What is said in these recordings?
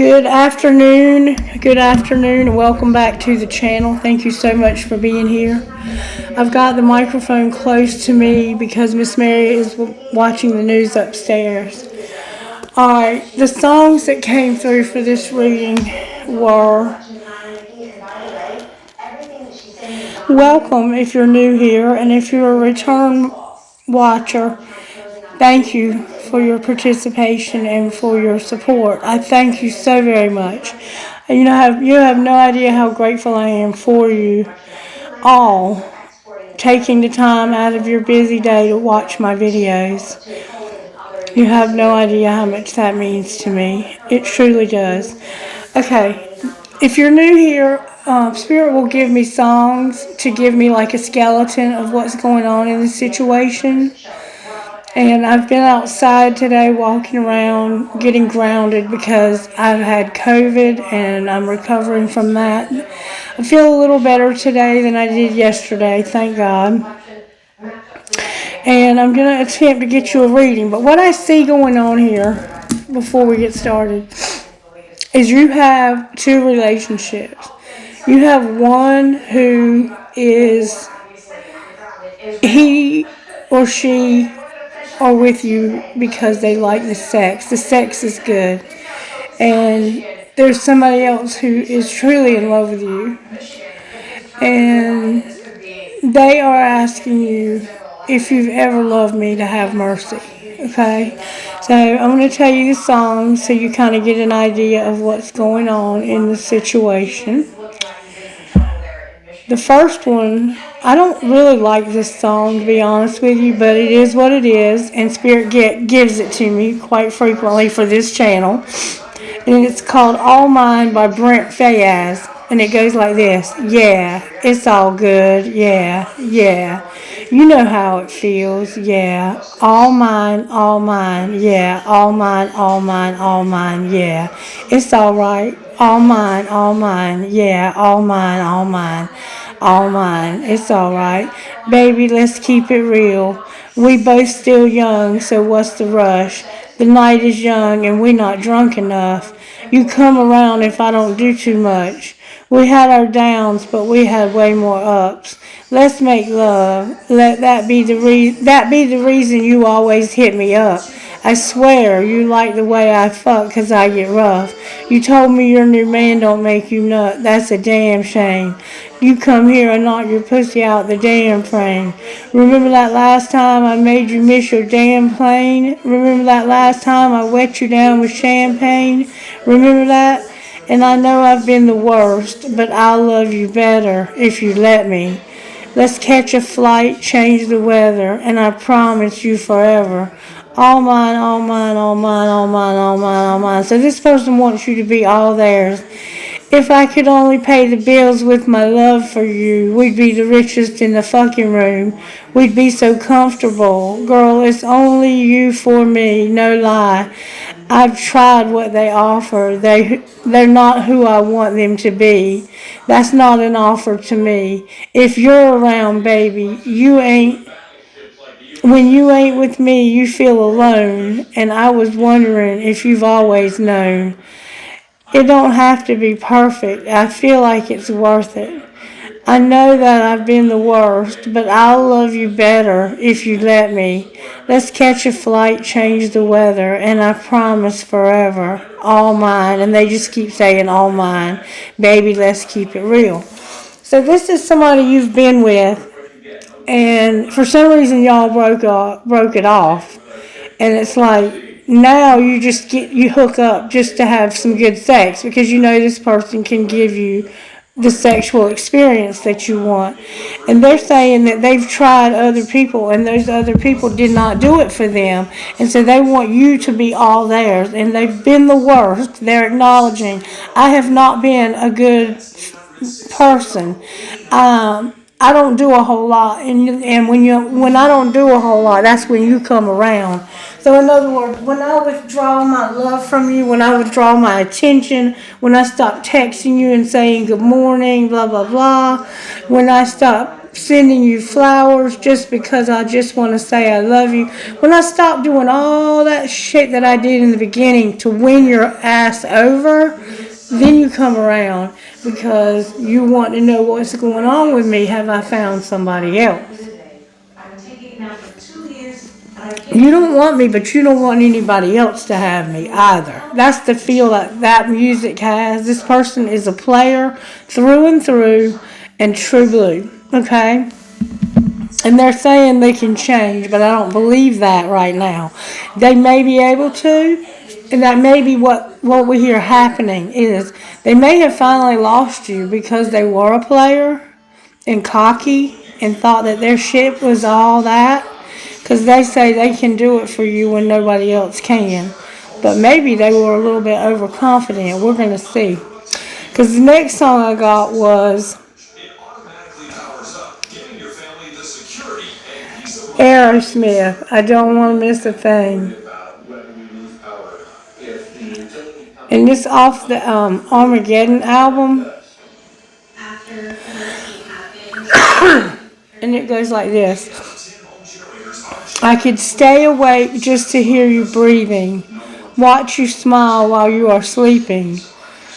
Good afternoon, and welcome back to the channel. Thank you so much for being here. I've got the microphone close to me because Miss Mary is watching the news upstairs. Alright, the songs that came through for this reading were welcome if you're new here, and if you're a return watcher, thank you for your participation and for your support. I thank you so very much. And you have no idea how grateful I am for you all taking the time out of your busy day to watch my videos. You have no idea how much that means to me. It truly does. Okay, if you're new here, Spirit will give me songs to give me like a skeleton of what's going on in the situation. And I've been outside today walking around getting grounded because I've had COVID and I'm recovering from that. I feel a little better today than I did yesterday, thank God. And I'm going to attempt to get you a reading. But what I see going on here before we get started is you have two relationships. You have one who is he or she are with you because they like the sex. The sex is good. And there's somebody else who is truly in love with you. And they are asking you if you've ever loved me to have mercy. Okay? So I'm going to tell you the song so you kind of get an idea of what's going on in the situation. The first one, I don't really like this song, to be honest with you, but it is what it is, and Spirit gives it to me quite frequently for this channel. And it's called All Mine by Brent Fayez, and it goes like this. Yeah, it's all good, yeah, yeah. You know how it feels, yeah. All mine, yeah. All mine, all mine, yeah. It's alright. All mine, yeah. All mine, all mine. It's alright. Baby, let's keep it real. We both still young, so what's the rush? The night is young and we not drunk enough. You come around if I don't do too much. We had our downs, but we had way more ups. Let's make love. Let that be the reason you always hit me up. I swear you like the way I fuck 'cause I get rough. You told me your new man don't make you nut. That's a damn shame. You come here and knock your pussy out the damn frame. Remember that last time I made you miss your damn plane? Remember that last time I wet you down with champagne? Remember that? And I know I've been the worst, but I'll love you better if you let me. Let's catch a flight, change the weather, and I promise you forever. All mine, all mine, all mine, all mine, all mine, all mine. So this person wants you to be all theirs. If I could only pay the bills with my love for you, we'd be the richest in the fucking room. We'd be so comfortable. Girl, it's only you for me, no lie. I've tried what they offer. They're not who I want them to be. That's not an offer to me. If you're around, baby, when you ain't with me, you feel alone. And I was wondering if you've always known. It don't have to be perfect. I feel like it's worth it. I know that I've been the worst, but I'll love you better if you let me. Let's catch a flight, change the weather, and I promise forever. All mine. And they just keep saying all mine. Baby, let's keep it real. So this is somebody you've been with, and for some reason y'all broke it off. And it's like, now you hook up just to have some good sex because you know this person can give you the sexual experience that you want. And they're saying that they've tried other people and those other people did not do it for them. And so they want you to be all theirs. And they've been the worst. They're acknowledging, I have not been a good person. I don't do a whole lot, and when I don't do a whole lot, that's when you come around. So in other words, when I withdraw my love from you, when I withdraw my attention, when I stop texting you and saying good morning, blah blah blah, when I stop sending you flowers just because I just want to say I love you. When I stop doing all that shit that I did in the beginning to win your ass over, then you come around because you want to know what's going on with me. Have I found somebody else? You don't want me, but you don't want anybody else to have me either. That's the feel that music has. This person is a player through and through and true blue. Okay? And they're saying they can change, but I don't believe that right now. They may be able to, and that may be what we hear happening is they may have finally lost you because they were a player and cocky and thought that their shit was all that. Because they say they can do it for you when nobody else can. But maybe they were a little bit overconfident. We're going to see. Because the next song I got was Aerosmith, I Don't Want to Miss a Thing. And this off the Armageddon album. And it goes like this. I could stay awake just to hear you breathing, watch you smile while you are sleeping.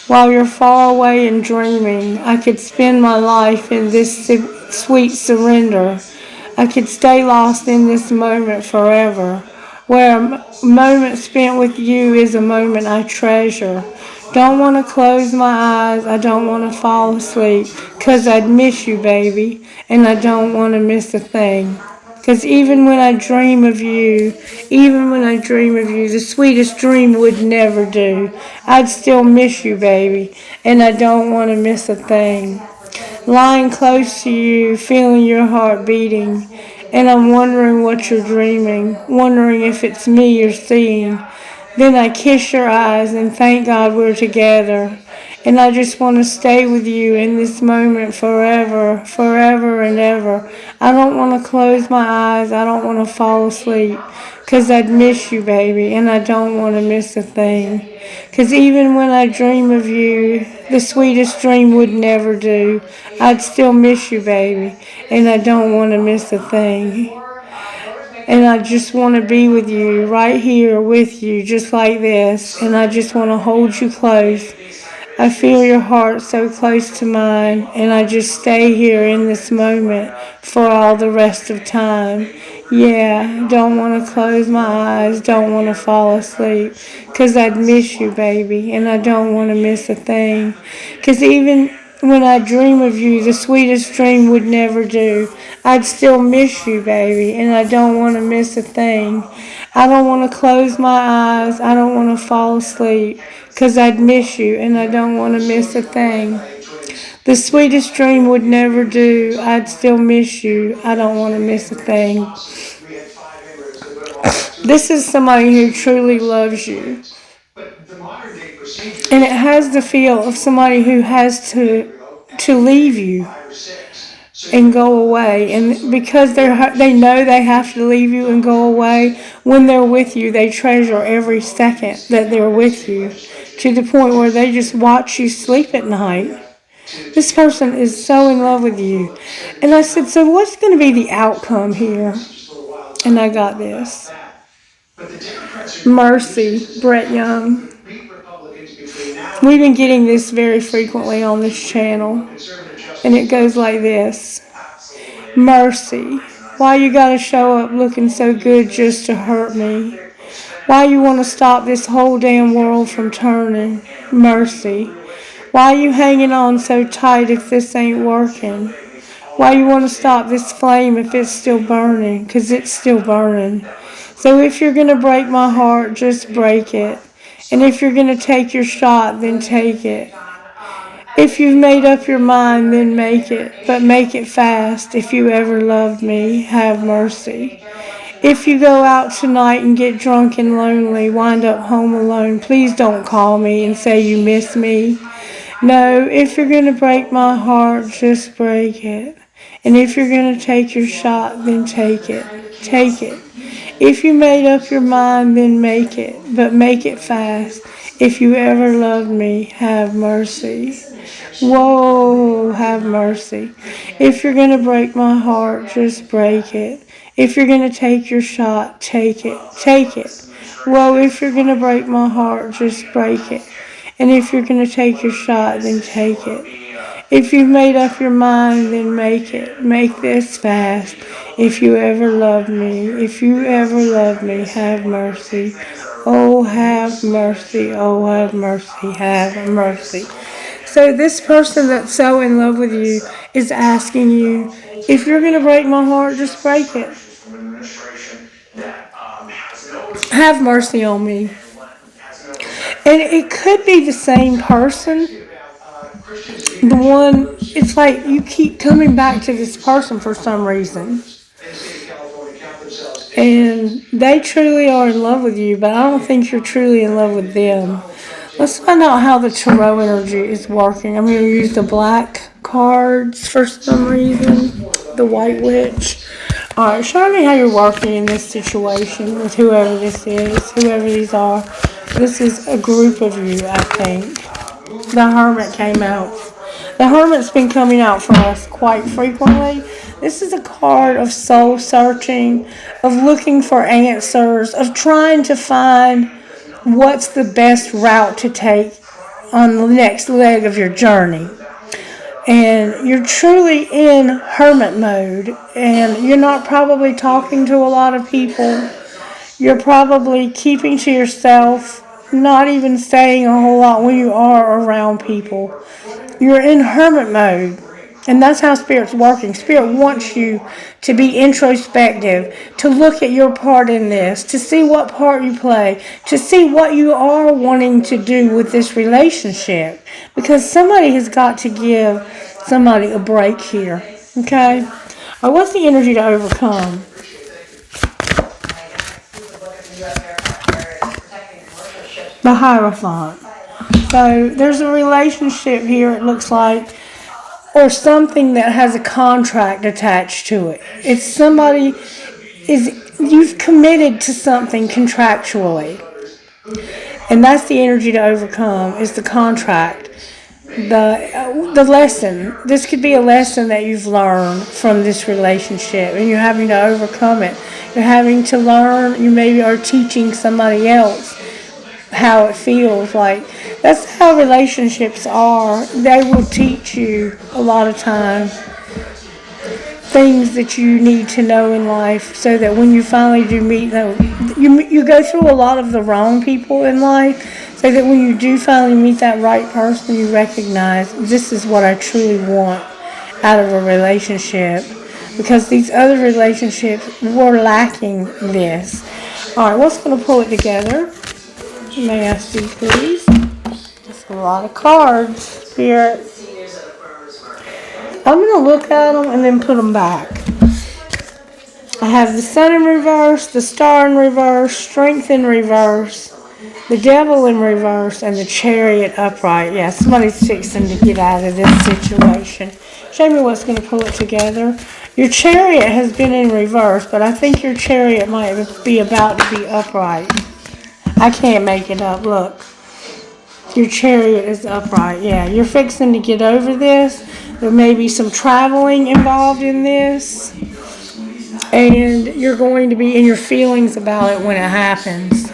While you're far away and dreaming, I could spend my life in this sweet surrender. I could stay lost in this moment forever, where a moment spent with you is a moment I treasure. Don't want to close my eyes, I don't want to fall asleep, 'cause I'd miss you, baby, and I don't want to miss a thing. 'Cause even when I dream of you, the sweetest dream would never do. I'd still miss you, baby, and I don't want to miss a thing. Lying close to you, feeling your heart beating, and I'm wondering what you're dreaming, wondering if it's me you're seeing. Then I kiss your eyes and thank God we're together. And I just want to stay with you in this moment forever, forever and ever. I don't want to close my eyes. I don't want to fall asleep. 'Cause I'd miss you, baby, and I don't want to miss a thing. 'Cause even when I dream of you, the sweetest dream would never do. I'd still miss you, baby, and I don't want to miss a thing. And I just want to be with you, right here with you, just like this. And I just want to hold you close. I feel your heart so close to mine, and I just stay here in this moment for all the rest of time. Yeah, don't want to close my eyes, don't want to fall asleep, 'cause I'd miss you, baby, and I don't want to miss a thing. 'Cause even when I dream of you, the sweetest dream would never do. I'd still miss you, baby, and I don't want to miss a thing. I don't want to close my eyes, I don't want to fall asleep, 'cause I'd miss you, and I don't want to miss a thing. The sweetest dream would never do. I'd still miss you. I don't want to miss a thing. This is somebody who truly loves you. And it has the feel of somebody who has to leave you and go away. And because they know they have to leave you and go away, when they're with you, they treasure every second that they're with you, to the point where they just watch you sleep at night. This person is so in love with you. And I said, so what's going to be the outcome here? And I got this. Mercy, Brett Young. We've been getting this very frequently on this channel. And it goes like this. Mercy, why you gotta show up looking so good just to hurt me? Why you want to stop this whole damn world from turning? Mercy. Why you hanging on so tight if this ain't working? Why you want to stop this flame if it's still burning? 'Cause it's still burning. So if you're going to break my heart, just break it. And if you're going to take your shot, then take it. If you've made up your mind, then make it. But make it fast. If you ever loved me, have mercy. If you go out tonight and get drunk and lonely, wind up home alone, please don't call me and say you miss me. No, if you're going to break my heart, just break it. And if you're going to take your shot, then take it. Take it. If you made up your mind, then make it, but make it fast. If you ever loved me, have mercy. Whoa, have mercy. If you're going to break my heart, just break it. If you're going to take your shot, take it. Take it. Whoa, if you're going to break my heart, just break it. And if you're going to take your shot, then take it. If you've made up your mind, then make it. Make this fast. If you ever loved me, if you ever loved me, have mercy. Oh, have mercy. Oh, have mercy. Have mercy. So this person that's so in love with you is asking you, if you're going to break my heart, just break it. Have mercy on me. And it could be the same person. The one, it's like you keep coming back to this person for some reason. And they truly are in love with you, but I don't think you're truly in love with them. Let's find out how the tarot energy is working. I'm going to use the black cards for some reason. The White Witch. Alright, show me how you're working in this situation with whoever this is, whoever these are. This is a group of you, I think. The Hermit came out. The Hermit's been coming out for us quite frequently. This is a card of soul searching, of looking for answers, of trying to find what's the best route to take on the next leg of your journey. And you're truly in hermit mode, and you're not probably talking to a lot of people. You're probably keeping to yourself, not even saying a whole lot when you are around people. You're in hermit mode, and that's how Spirit's working. Spirit wants you to be introspective, to look at your part in this, to see what part you play, to see what you are wanting to do with this relationship. Because somebody has got to give somebody a break here, okay? Or what's the energy to overcome? The Hierophant. So there's a relationship here, it looks like, or something that has a contract attached to it. It's somebody, you've committed to something contractually. And that's the energy to overcome, is the contract. The lesson. This could be a lesson that you've learned from this relationship, and you're having to overcome it. You're having to learn, you maybe are teaching somebody else how it feels like. That's how relationships are. They will teach you a lot of times things that you need to know in life, so that when you finally do meet them, you go through a lot of the wrong people in life, so that when you do finally meet that right person, you recognize, this is what I truly want out of a relationship, because these other relationships were lacking this. Alright, what's going to pull it together? May I see, please? That's a lot of cards, Spirit. I'm going to look at them and then put them back. I have the Sun in reverse, the Star in reverse, Strength in reverse, the Devil in reverse, and the Chariot upright. Yeah, somebody's fixing to get out of this situation. Show me what's going to pull it together. Your Chariot has been in reverse, but I think your Chariot might be about to be upright. I can't make it up. Look. Your Chariot is upright. Yeah, you're fixing to get over this. There may be some traveling involved in this. And you're going to be in your feelings about it when it happens.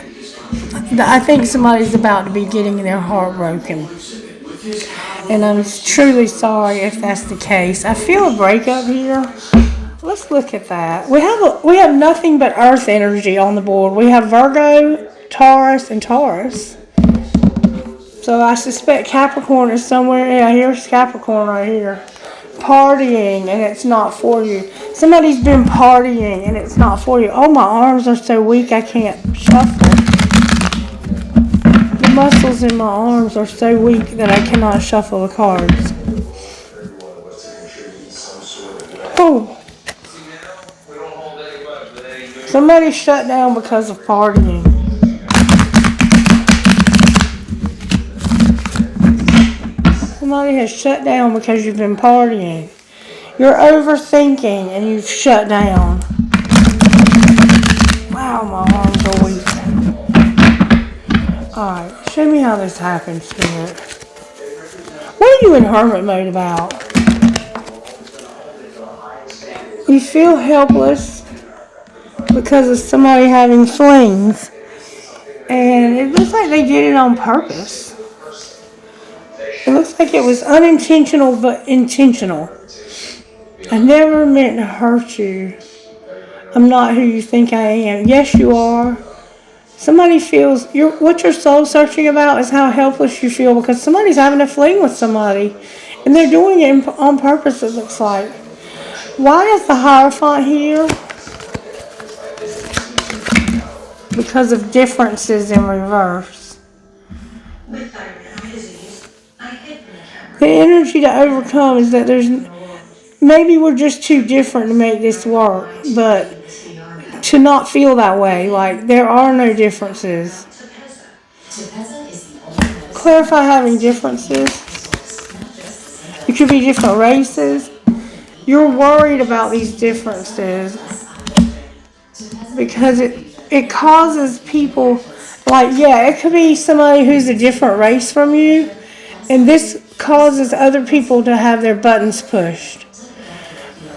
I think somebody's about to be getting their heart broken. And I'm truly sorry if that's the case. I feel a breakup here. Let's look at that. We have nothing but earth energy on the board. We have Virgo, Taurus, and Taurus. So I suspect Capricorn is somewhere. Yeah, here's Capricorn right here. Partying, and it's not for you. Somebody's been partying, and it's not for you. Oh, my arms are so weak I can't shuffle. The muscles in my arms are so weak that I cannot shuffle the cards. Oh. Somebody shut down because of partying. Somebody has shut down because you've been partying. You're overthinking and you've shut down. Wow, Oh, my arms are weak. Alright, show me how this happens, Spirit. What are you in hermit mode about? You feel helpless because of somebody having flings. And it looks like they did it on purpose. It looks like it was unintentional but intentional. I never meant to hurt you. I'm not who you think I am. Yes, you are. Somebody feels, what you're soul searching about is how helpless you feel because somebody's having a fling with somebody. And they're doing it on purpose, it looks like. Why is the Hierophant here? Because of differences in reverse. The energy to overcome is that maybe we're just too different to make this work, but to not feel that way, like there are no differences. Clarify having differences. It could be different races. You're worried about these differences because it causes people, like, yeah, it could be somebody who's a different race from you, and this causes other people to have their buttons pushed.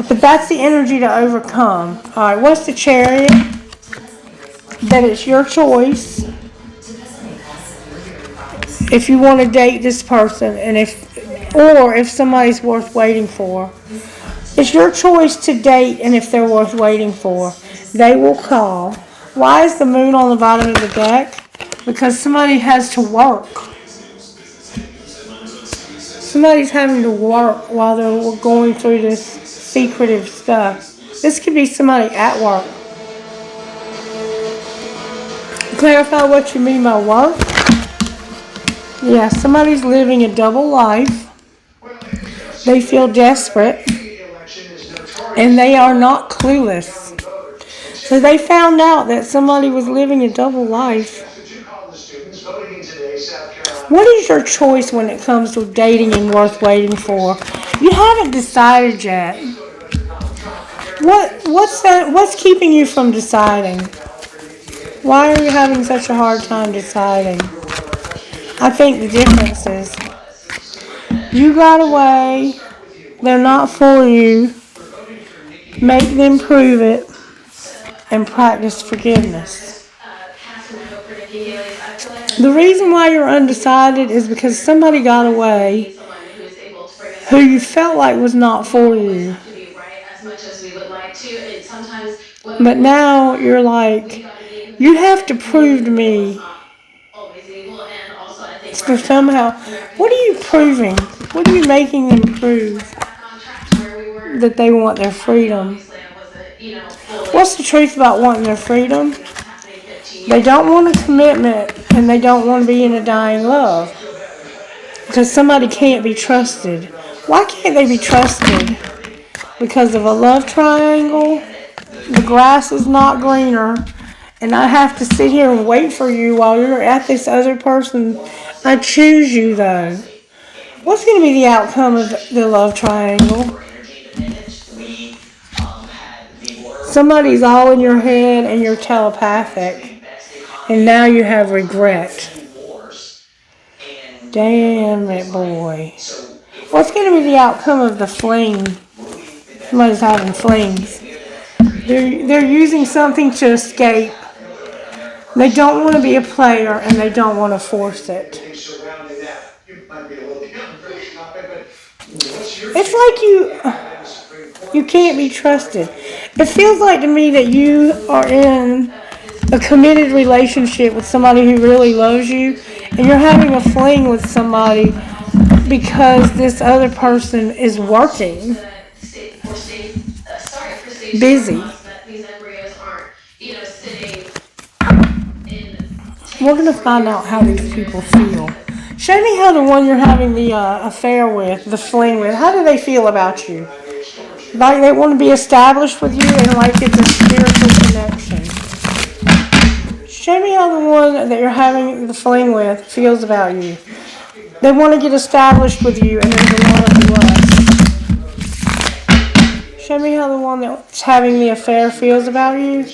But that's the energy to overcome. Alright, what's the Chariot? That it's your choice if you want to date this person, and if somebody's worth waiting for. It's your choice to date, and if they're worth waiting for, they will call. Why is the Moon on the bottom of the deck? Because somebody has to work. Somebody's having to work while they're going through this secretive stuff. This could be somebody at work. Clarify what you mean by work. Yeah, somebody's living a double life. They feel desperate. And they are not clueless. So they found out that somebody was living a double life. What is your choice when it comes to dating and worth waiting for? You haven't decided yet. What's keeping you from deciding? Why are you having such a hard time deciding? I think the difference is you got away. They're not for you. Make them prove it and practice forgiveness. The reason why you're undecided is because somebody got away who you felt like was not for you. But now you're like, you have to prove to me. So somehow, what are you proving? What are you making them prove? That they want their freedom. What's the truth about wanting their freedom? They don't want a commitment, and they don't want to be in a dying love. Because somebody can't be trusted. Why can't they be trusted? Because of a love triangle. The grass is not greener. And I have to sit here and wait for you while you're at this other person. I choose you, though. What's going to be the outcome of the love triangle? Somebody's all in your head and you're telepathic. And now you have regret. Damn it, boy. What's going to be the outcome of the fling? Somebody's having flings. They're using something to escape. They don't want to be a player and they don't want to force it. It's like you can't be trusted. It feels like to me that you are in a committed relationship with somebody who really loves you, and you're having a fling with somebody because this other person is working, busy. We're going to find out how these people feel. Show me how the one you're having the affair with, the fling with, how do they feel about you? Like they want to be established with you and like it's a spiritual connection. Show me how the one that you're having the fling with feels about you. They want to get established with you and there's a lot of lust. Show me how the one that's having the affair feels about you.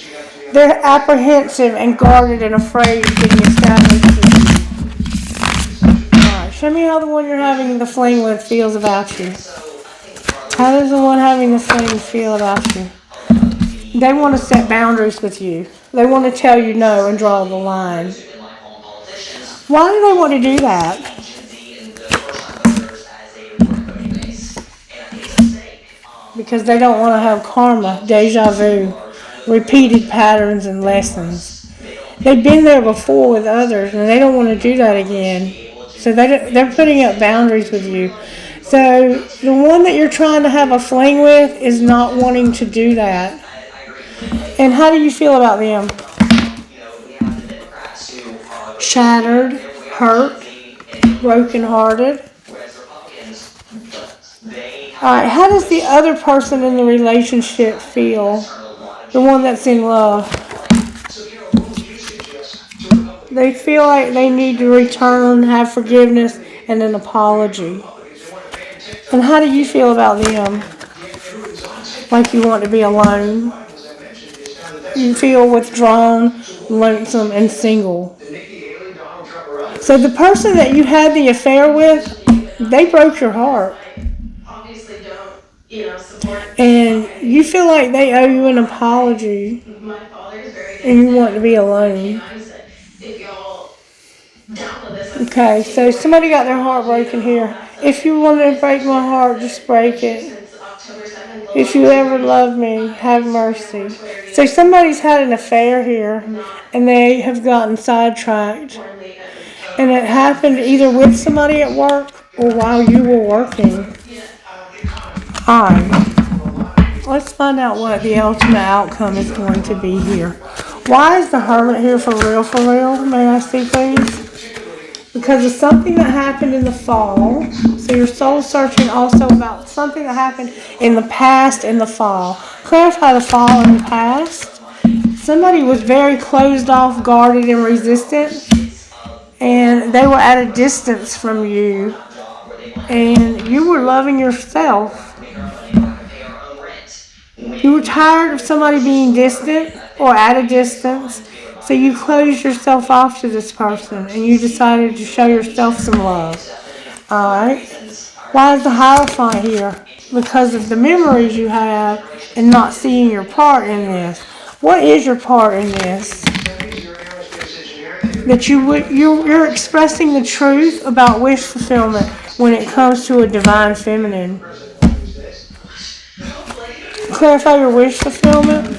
They're apprehensive and guarded and afraid of getting established with you. Alright, show me how the one you're having the fling with feels about you. How does the one having the fling feel about you? They want to set boundaries with you. They want to tell you no and draw the line. Why do they want to do that? Because they don't want to have karma, deja vu, repeated patterns and lessons. They've been there before with others, and they don't want to do that again. So they're putting up boundaries with you. So the one that you're trying to have a fling with is not wanting to do that. And how do you feel about them? Shattered, hurt, brokenhearted. Alright, how does the other person in the relationship feel? The one that's in love. They feel like they need to return, have forgiveness, and an apology. And how do you feel about them? Like you want to be alone? You feel withdrawn, lonesome, and single. So the person that you had the affair with, they broke your heart. And you feel like they owe you an apology. And you want to be alone. Okay, so somebody got their heart broken here. If you want to break my heart, just break it. If you ever love me, have mercy. So somebody's had an affair here, and they have gotten sidetracked. And it happened either with somebody at work or while you were working. Alright. Let's find out what the ultimate outcome is going to be here. Why is the Hermit here for real, for real? May I see, please? Because of something that happened in the fall. So your soul's searching also about something that happened in the past in the fall. Clarify the fall in the past. Somebody was very closed off, guarded, and resistant. And they were at a distance from you. And you were loving yourself. You were tired of somebody being distant or at a distance. So you closed yourself off to this person and you decided to show yourself some love. Alright? Why is the Hierophant here? Because of the memories you have and not seeing your part in this. What is your part in this? That you're expressing the truth about wish fulfillment when it comes to a divine feminine. Clarify your wish fulfillment.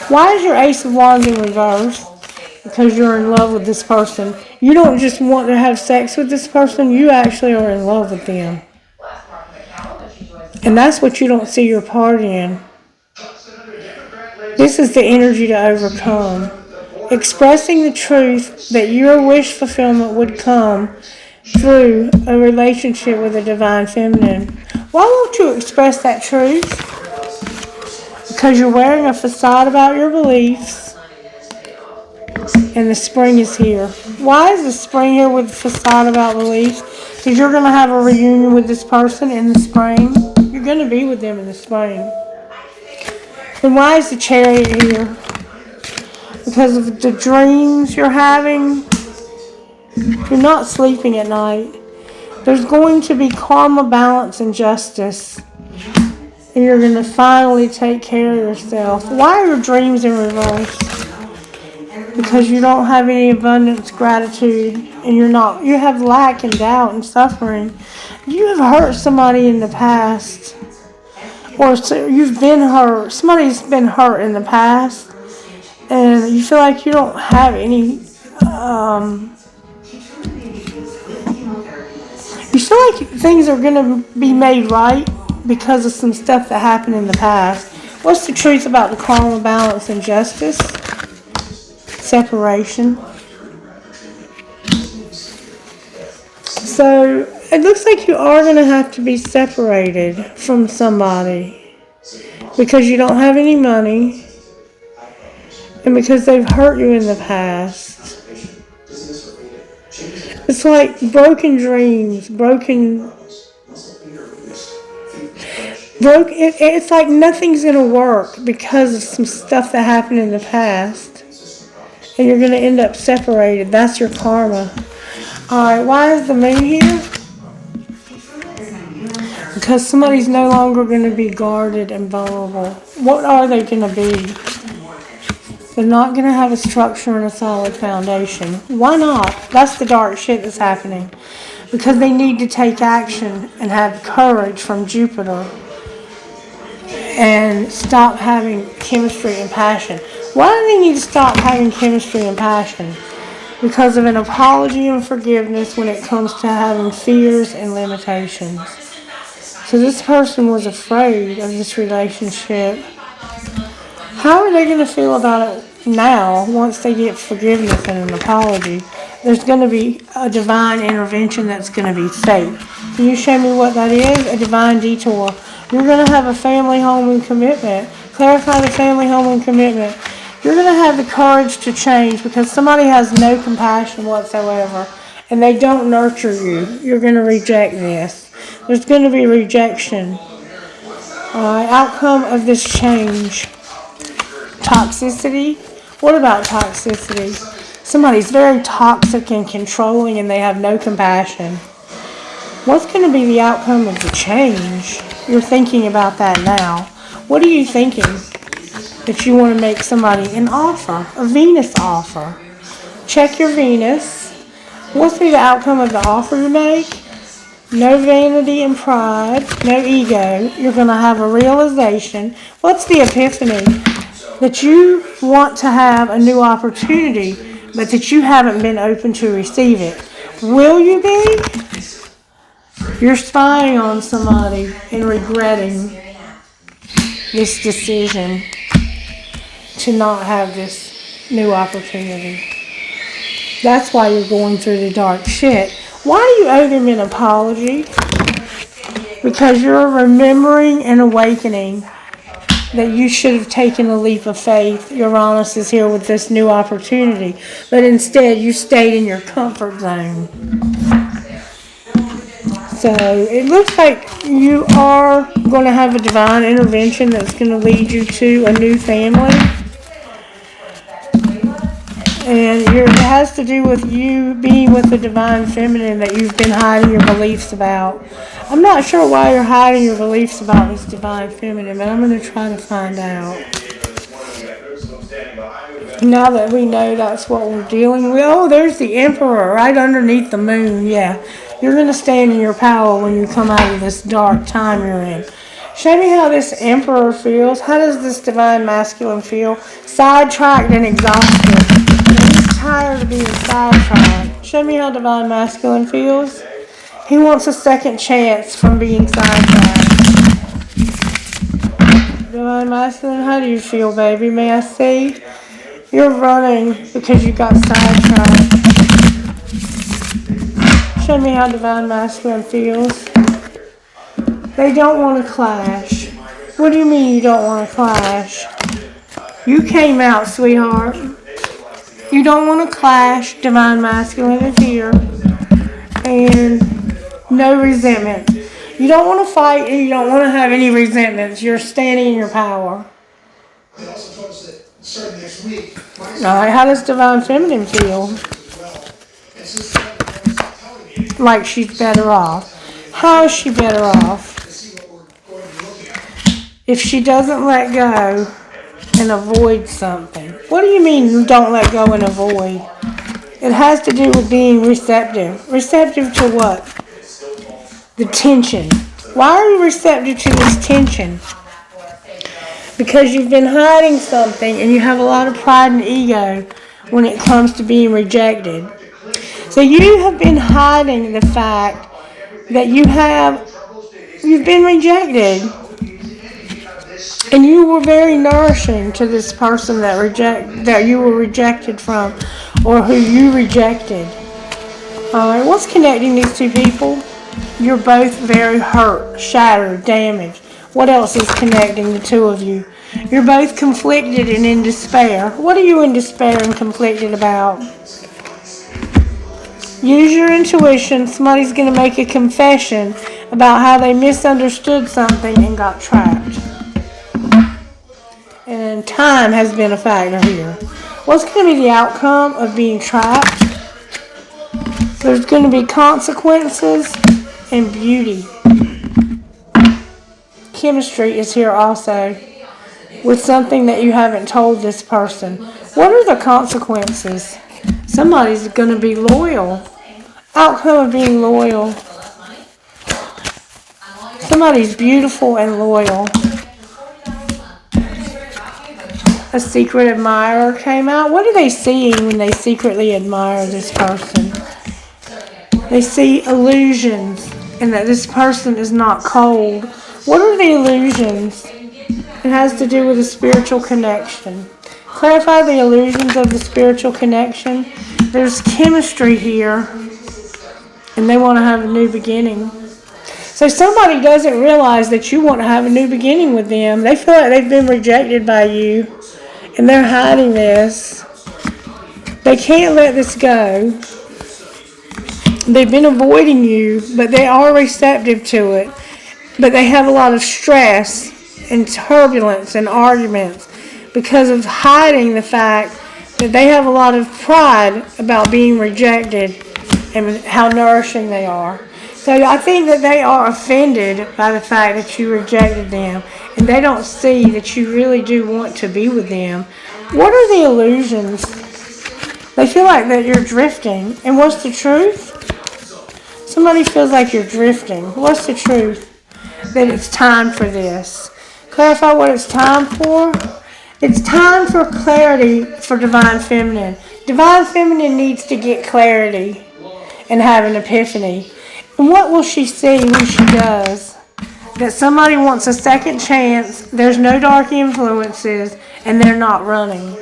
Why is your Ace of Wands in reverse? Because you're in love with this person. You don't just want to have sex with this person, you actually are in love with them. And that's what you don't see your part in. This is the energy to overcome. Expressing the truth that your wish fulfillment would come through a relationship with a divine feminine. Why won't you express that truth? Because you're wearing a facade about your beliefs. And the spring is here. Why is the spring here with a facade about beliefs? Because you're going to have a reunion with this person in the spring. You're going to be with them in the spring. Then why is the Chariot here? Because of the dreams you're having. You're not sleeping at night. There's going to be karma, balance, and justice. And you're going to finally take care of yourself. Why are your dreams in reverse? Because you don't have any abundance, gratitude, and you have lack and doubt and suffering. You have hurt somebody in the past. Or you've been hurt. Somebody's been hurt in the past. And you feel like you don't have any... you feel like things are going to be made right because of some stuff that happened in the past. What's the truth about the karma, balance, and justice? Separation. So it looks like you are going to have to be separated from somebody because you don't have any money and because they've hurt you in the past. It's like broken dreams, broken It's like nothing's going to work because of some stuff that happened in the past. And you're going to end up separated. That's your karma. Alright, why is the moon here? Because somebody's no longer going to be guarded and vulnerable. What are they going to be? They're not going to have a structure and a solid foundation. Why not? That's the dark shit that's happening. Because they need to take action and have courage from Jupiter. And stop having chemistry and passion. Why do they need to stop having chemistry and passion? Because of an apology and forgiveness when it comes to having fears and limitations. So this person was afraid of this relationship. How are they going to feel about it now once they get forgiveness and an apology? There's going to be a divine intervention that's going to be fate. Can you show me what that is? A divine detour. You're going to have a family, home, and commitment. Clarify the family, home, and commitment. You're going to have the courage to change because somebody has no compassion whatsoever and they don't nurture you. You're going to reject this. There's going to be rejection. Outcome of this change. Toxicity. What about toxicity? Somebody's very toxic and controlling and they have no compassion. What's going to be the outcome of the change? You're thinking about that now. What are you thinking? That you want to make somebody an offer, a Venus offer. Check your Venus. What's be the outcome of the offer you make? No vanity and pride, no ego. You're going to have a realization. What's the epiphany? That you want to have a new opportunity, but that you haven't been open to receive it. Will you be? You're spying on somebody and regretting this decision to not have this new opportunity. That's why you're going through the dark shit. Why do you owe them an apology? Because you're remembering and awakening that you should have taken a leap of faith. Uranus is here with this new opportunity. But instead, you stayed in your comfort zone. So it looks like you are going to have a divine intervention that's going to lead you to a new family. And it has to do with you being with the divine feminine that you've been hiding your beliefs about. I'm not sure why you're hiding your beliefs about this divine feminine, but I'm going to try to find out. Now that we know that's what we're dealing with. Oh, there's the Emperor right underneath the moon. Yeah. You're going to stand in your power when you come out of this dark time you're in. Show me how this Emperor feels. How does this divine masculine feel? Sidetracked and exhausted. He's tired of being sidetracked. Show me how divine masculine feels. He wants a second chance from being sidetracked. Divine masculine, how do you feel, baby? May I see? You're running because you got sidetracked. Show me how divine masculine feels. They don't want to clash. What do you mean you don't want to clash? You came out, sweetheart. You don't want to clash. Divine masculine is here. And no resentment. You don't want to fight and you don't want to have any resentments. You're standing in your power. Alright, how does divine feminine feel? Like she's better off. How is she better off? If she doesn't let go and avoid something. What do you mean don't let go and avoid? It has to do with being receptive. Receptive to what? The tension. Why are you receptive to this tension? Because you've been hiding something and you have a lot of pride and ego when it comes to being rejected. So you have been hiding the fact that you've been rejected. And you were very nourishing to this person that you were rejected from or who you rejected. Alright, what's connecting these two people? You're both very hurt, shattered, damaged. What else is connecting the two of you? You're both conflicted and in despair. What are you in despair and conflicted about? Use your intuition. Somebody's going to make a confession about how they misunderstood something and got trapped. And time has been a factor here. What's going to be the outcome of being trapped? There's going to be consequences and beauty. Chemistry is here also with something that you haven't told this person. What are the consequences? Somebody's going to be loyal. Outcome of being loyal. Somebody's beautiful and loyal. A secret admirer came out. What are they seeing when they secretly admire this person? They see illusions and that this person is not cold. What are the illusions? It has to do with a spiritual connection. Clarify the illusions of the spiritual connection. There's chemistry here and they want to have a new beginning. So somebody doesn't realize that you want to have a new beginning with them. They feel like they've been rejected by you. And they're hiding this. They can't let this go. They've been avoiding you, but they are receptive to it. But they have a lot of stress and turbulence and arguments because of hiding the fact that they have a lot of pride about being rejected and how nourishing they are. So I think that they are offended by the fact that you rejected them, and they don't see that you really do want to be with them. What are the illusions? They feel like that you're drifting. And what's the truth? Somebody feels like you're drifting. What's the truth? That it's time for this. Clarify what it's time for. It's time for clarity for Divine Feminine. Divine Feminine needs to get clarity and have an epiphany. And what will she see when she does? That somebody wants a second chance, there's no dark influences, and they're not running.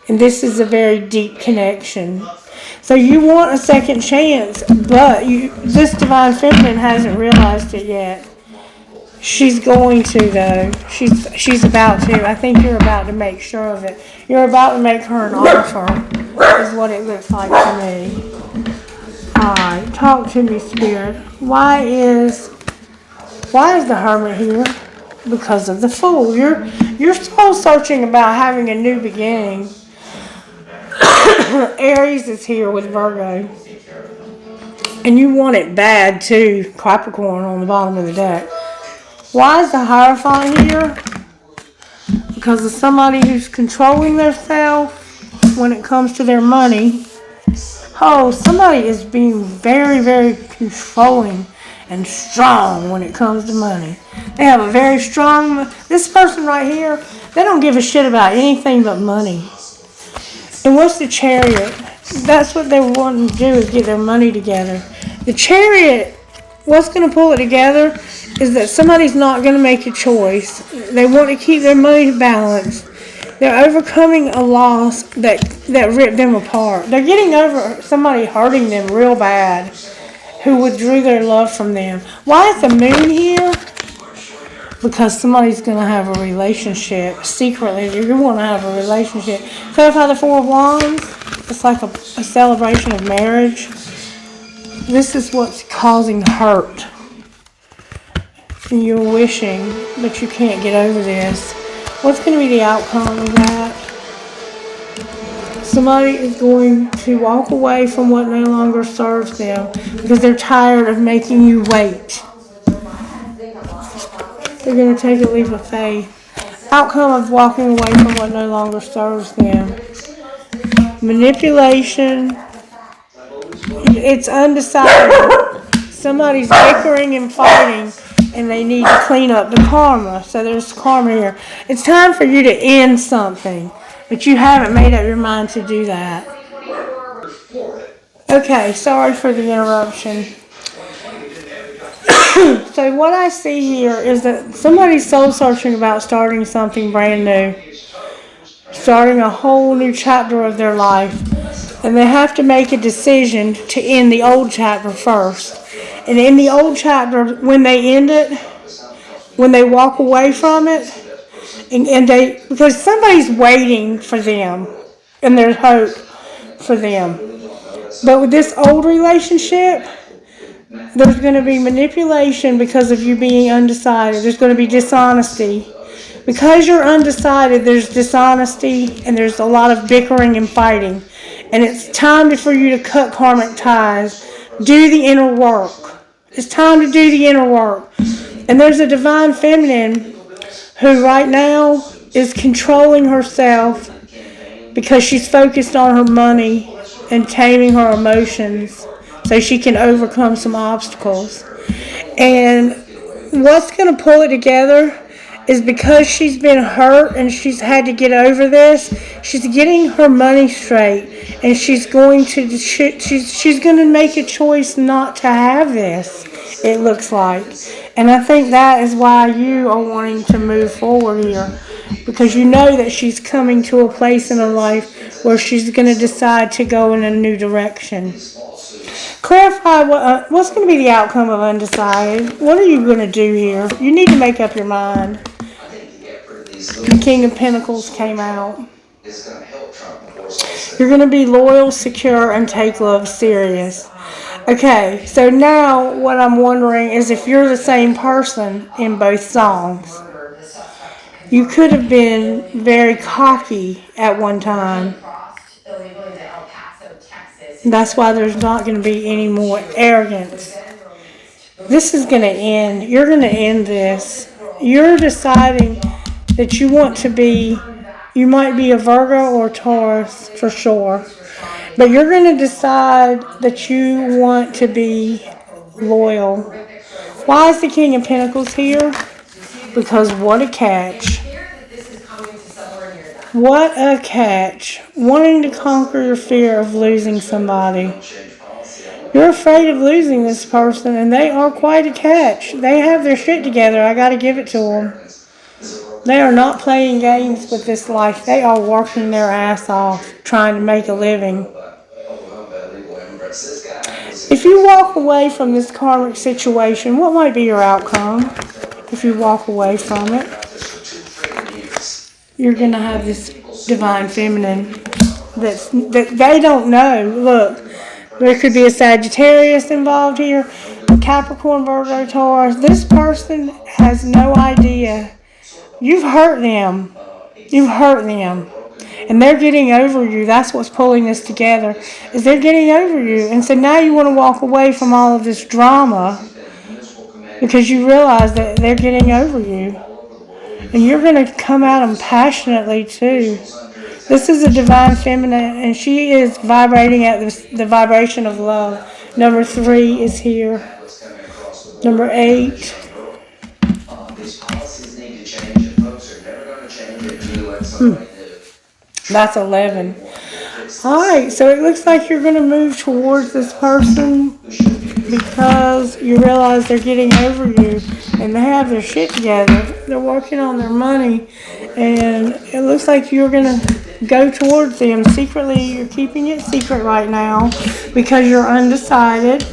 And this is a very deep connection. So you want a second chance, but this Divine Feminine hasn't realized it yet. She's going to, though. She's about to. I think you're about to make sure of it. You're about to make her an offer, is what it looks like to me. Alright, talk to me, Spirit. Why is the Hermit here? Because of the Fool. You're soul searching about having a new beginning. Aries is here with Virgo. And you want it bad too. Capricorn on the bottom of the deck. Why is the Hierophant here? Because of somebody who's controlling themselves when it comes to their money. Oh, somebody is being very, very controlling and strong when it comes to money. They have a very strong... This person right here, they don't give a shit about anything but money. And what's the Chariot? That's what they want to do, is get their money together. The Chariot, what's going to pull it together is that somebody's not going to make a choice. They want to keep their money balanced. They're overcoming a loss that ripped them apart. They're getting over somebody hurting them real bad who withdrew their love from them. Why is the Moon here? Because somebody's going to have a relationship. Secretly, you want to have a relationship. Clarify the Four of Wands. It's like a celebration of marriage. This is what's causing hurt. And you're wishing, but you can't get over this. What's going to be the outcome of that? Somebody is going to walk away from what no longer serves them because they're tired of making you wait. They're going to take a leap of faith. Outcome of walking away from what no longer serves them. Manipulation. It's undecided. Somebody's bickering and fighting, and they need to clean up the karma. So there's karma here. It's time for you to end something, but you haven't made up your mind to do that. Okay, sorry for the interruption. So what I see here is that somebody's soul searching about starting something brand new. Starting a whole new chapter of their life. And they have to make a decision to end the old chapter first. And in the old chapter, when they end it, when they walk away from it, because somebody's waiting for them, and there's hope for them. But with this old relationship, There's going to be manipulation because of you being undecided. There's going to be dishonesty. Because you're undecided, there's dishonesty and there's a lot of bickering and fighting. And it's time for you to cut karmic ties. Do the inner work. It's time to do the inner work. And there's a divine feminine who right now is controlling herself because she's focused on her money and taming her emotions so she can overcome some obstacles. And what's going to pull it together is because she's been hurt and she's had to get over this, she's getting her money straight, and she's going to make a choice not to have this, it looks like. And I think that is why you are wanting to move forward here, because you know that she's coming to a place in her life where she's going to decide to go in a new direction. Clarify what's going to be the outcome of undecided. What are you going to do here? You need to make up your mind. The King of Pentacles came out. You're going to be loyal, secure, and take love serious. Okay, so now what I'm wondering is if you're the same person in both songs. You could have been very cocky at one time. That's why there's not going to be any more arrogance. This is going to end. You're going to end this. You're deciding that you want to be, you might be a Virgo or Taurus for sure, but you're going to decide that you want to be loyal. Why is the King of Pentacles here? Because what a catch. What a catch. Wanting to conquer your fear of losing somebody. You're afraid of losing this person, and they are quite a catch. They have their shit together. I got to give it to them. They are not playing games with this life. They are working their ass off, trying to make a living. If you walk away from this karmic situation, what might be your outcome? If you walk away from it, you're going to have this divine feminine that they don't know. Look, there could be a Sagittarius involved here, Capricorn, Virgo, Taurus. This person has no idea. You've hurt them. You've hurt them. And they're getting over you. That's what's pulling this together, is they're getting over you. And so now you want to walk away from all of this drama because you realize that they're getting over you. And you're going to come at them passionately too. This is a divine feminine, and she is vibrating at the vibration of love. Number 3 is here. Number 8. That's 11. Alright, so it looks like you're going to move towards this person because you realize they're getting over you and they have their shit together. They're working on their money, and it looks like you're going to go towards them secretly. You're keeping it secret right now because you're undecided.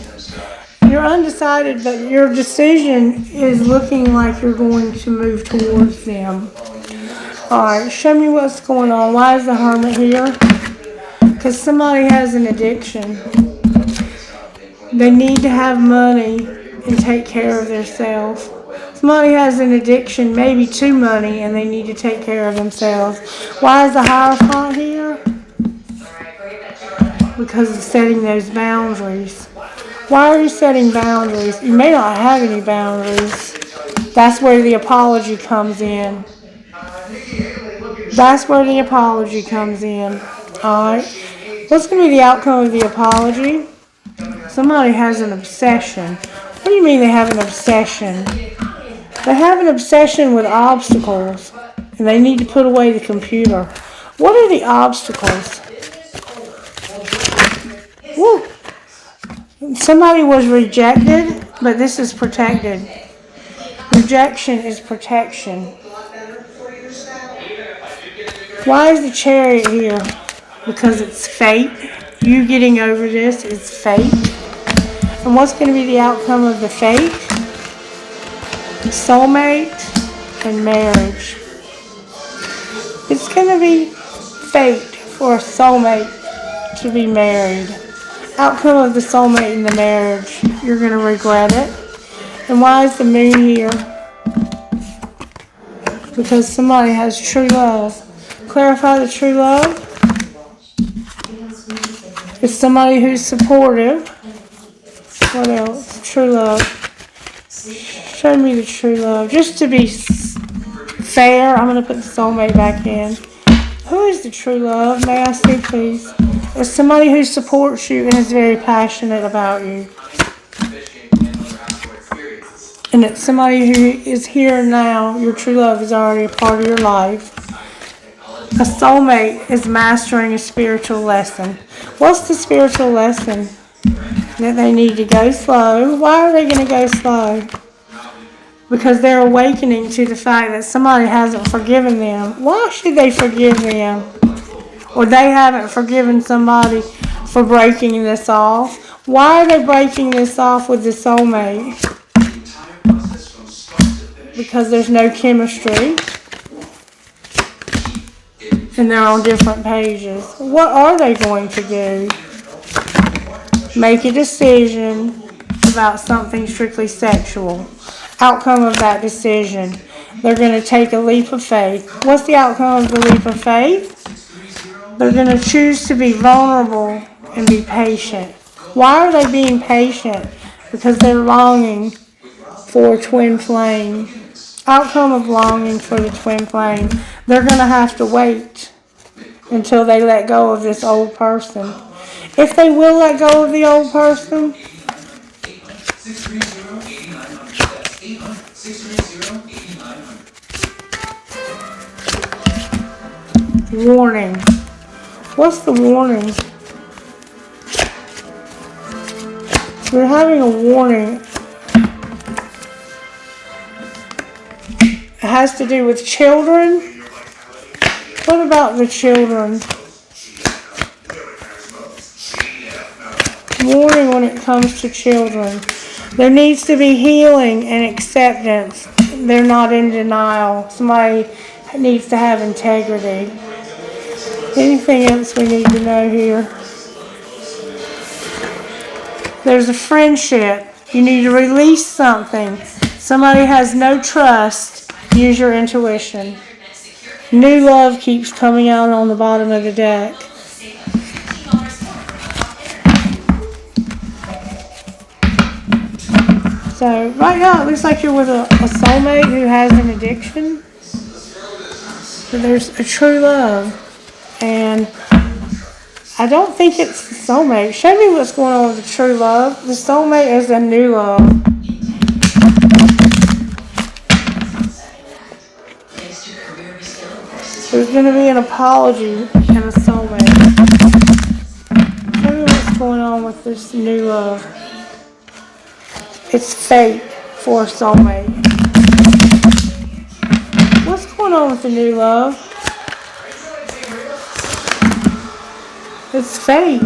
You're undecided, but your decision is looking like you're going to move towards them. Alright, show me what's going on. Why is the Hermit here? Because somebody has an addiction. They need to have money and take care of themselves. Somebody has an addiction, maybe to money, and they need to take care of themselves. Why is the Hierophant here? Because of setting those boundaries. Why are you setting boundaries? You may not have any boundaries. That's where the apology comes in. That's where the apology comes in. Alright. What's going to be the outcome of the apology? Somebody has an obsession. What do you mean they have an obsession? They have an obsession with obstacles, and they need to put away the computer. What are the obstacles? Woo. Somebody was rejected, but this is protected. Rejection is protection. Why is the Chariot here? Because it's fate. You getting over this is fate. And what's going to be the outcome of the fate? Soulmate and marriage. It's going to be fate for a soulmate to be married. Outcome of the soulmate in the marriage. You're going to regret it. And why is the moon here? Because somebody has true love. Clarify the true love. It's somebody who's supportive. What else? True love. Show me the true love. Just to be fair, I'm going to put the soulmate back in. Who is the true love? May I see, please? It's somebody who supports you and is very passionate about you. And it's somebody who is here now. Your true love is already a part of your life. A soulmate is mastering a spiritual lesson. What's the spiritual lesson? That they need to go slow. Why are they going to go slow? Because they're awakening to the fact that somebody hasn't forgiven them. Why should they forgive them? Or they haven't forgiven somebody for breaking this off. Why are they breaking this off with the soulmate? Because there's no chemistry. And they're on different pages. What are they going to do? Make a decision about something strictly sexual. Outcome of that decision. They're going to take a leap of faith. What's the outcome of the leap of faith? They're going to choose to be vulnerable and be patient. Why are they being patient? Because they're longing for a twin flame. Outcome of longing for the twin flame. They're going to have to wait until they let go of this old person. If they will let go of the old person, warning. What's the warning? We're having a warning. It has to do with children. What about the children? Warning when it comes to children. There needs to be healing and acceptance. They're not in denial. Somebody needs to have integrity. Anything else we need to know here? There's a friendship. You need to release something. Somebody has no trust. Use your intuition. New love keeps coming out on the bottom of the deck. So right now it looks like you're with a soulmate who has an addiction. But there's a true love. And I don't think it's the soulmate. Show me what's going on with the true love. The soulmate is a new love. There's going to be an apology and a soulmate. Show me what's going on with this new love. It's fate for a soulmate. What's going on with the new love? It's fate.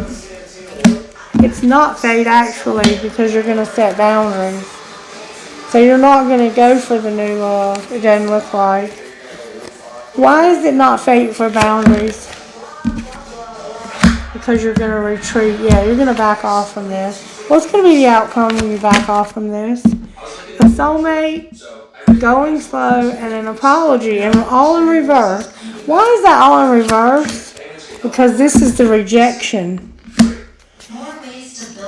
It's not fate actually, because you're going to set boundaries. So you're not going to go for the new love. It doesn't look like. Why is it not fate for boundaries? Because you're going to retreat. Yeah, you're going to back off from this. What's going to be the outcome when you back off from this? A soulmate, going slow, and an apology, and all in reverse. Why is that all in reverse? Because this is the rejection.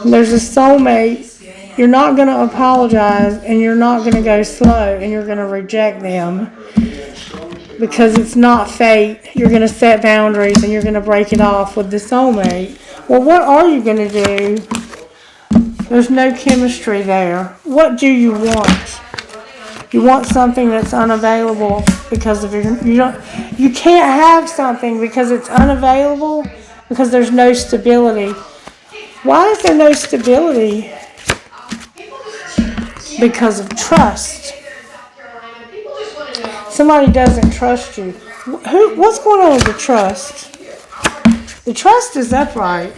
There's a soulmate. You're not going to apologize, and you're not going to go slow, and you're going to reject them. Because it's not fate. You're going to set boundaries, and you're going to break it off with the soulmate. Well, what are you going to do? There's no chemistry there. What do you want? You want something that's unavailable because of you can't have something because it's unavailable because there's no stability. Why is there no stability? Because of trust. Somebody doesn't trust you. What's going on with the trust? The trust is upright.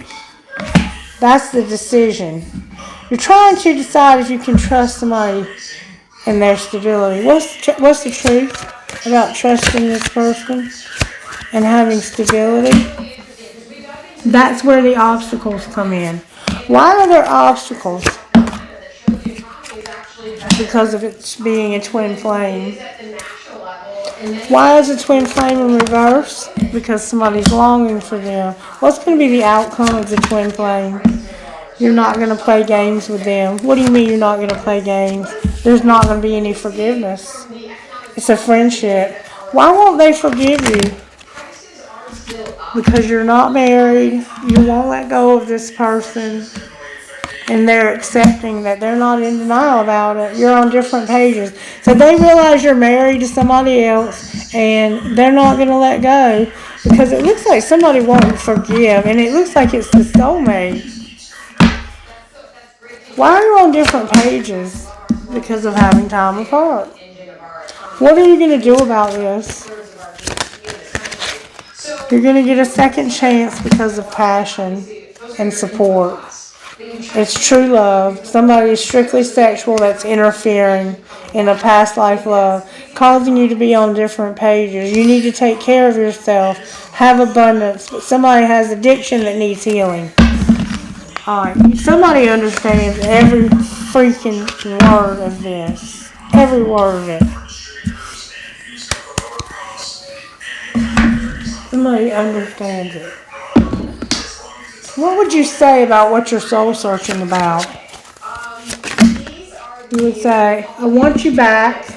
That's the decision. You're trying to decide if you can trust somebody and their stability. What's the truth about trusting this person and having stability? That's where the obstacles come in. Why are there obstacles? Because of it being a twin flame. Why is a twin flame in reverse? Because somebody's longing for them. What's going to be the outcome of the twin flame? You're not going to play games with them. What do you mean you're not going to play games? There's not going to be any forgiveness. It's a friendship. Why won't they forgive you? Because you're not married. You won't let go of this person. And they're accepting that they're not in denial about it. You're on different pages. So they realize you're married to somebody else and they're not going to let go because it looks like somebody won't forgive and it looks like it's the soulmate. Why are you on different pages? Because of having time apart. What are you going to do about this? You're going to get a second chance because of passion and support. It's true love. Somebody is strictly sexual that's interfering in a past life love, causing you to be on different pages. You need to take care of yourself, have abundance, but somebody has addiction that needs healing. Alright, somebody understands every freaking word of this. Every word of it. Somebody understands it. What would you say about what you're soul searching about? You would say, I want you back.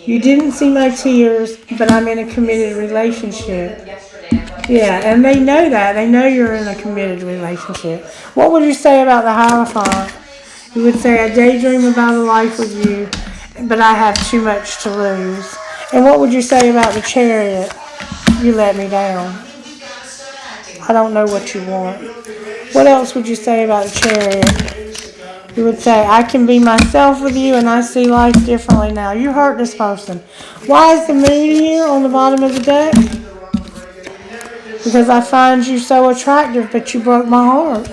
You didn't see my tears, but I'm in a committed relationship. Yeah, and they know that. They know you're in a committed relationship. What would you say about the Hierophant? You would say, I daydream about a life with you, but I have too much to lose. And what would you say about the Chariot? You let me down. I don't know what you want. What else would you say about the Chariot? You would say, I can be myself with you and I see life differently now. You hurt this person. Why is the moon here on the bottom of the deck? Because I find you so attractive, but you broke my heart.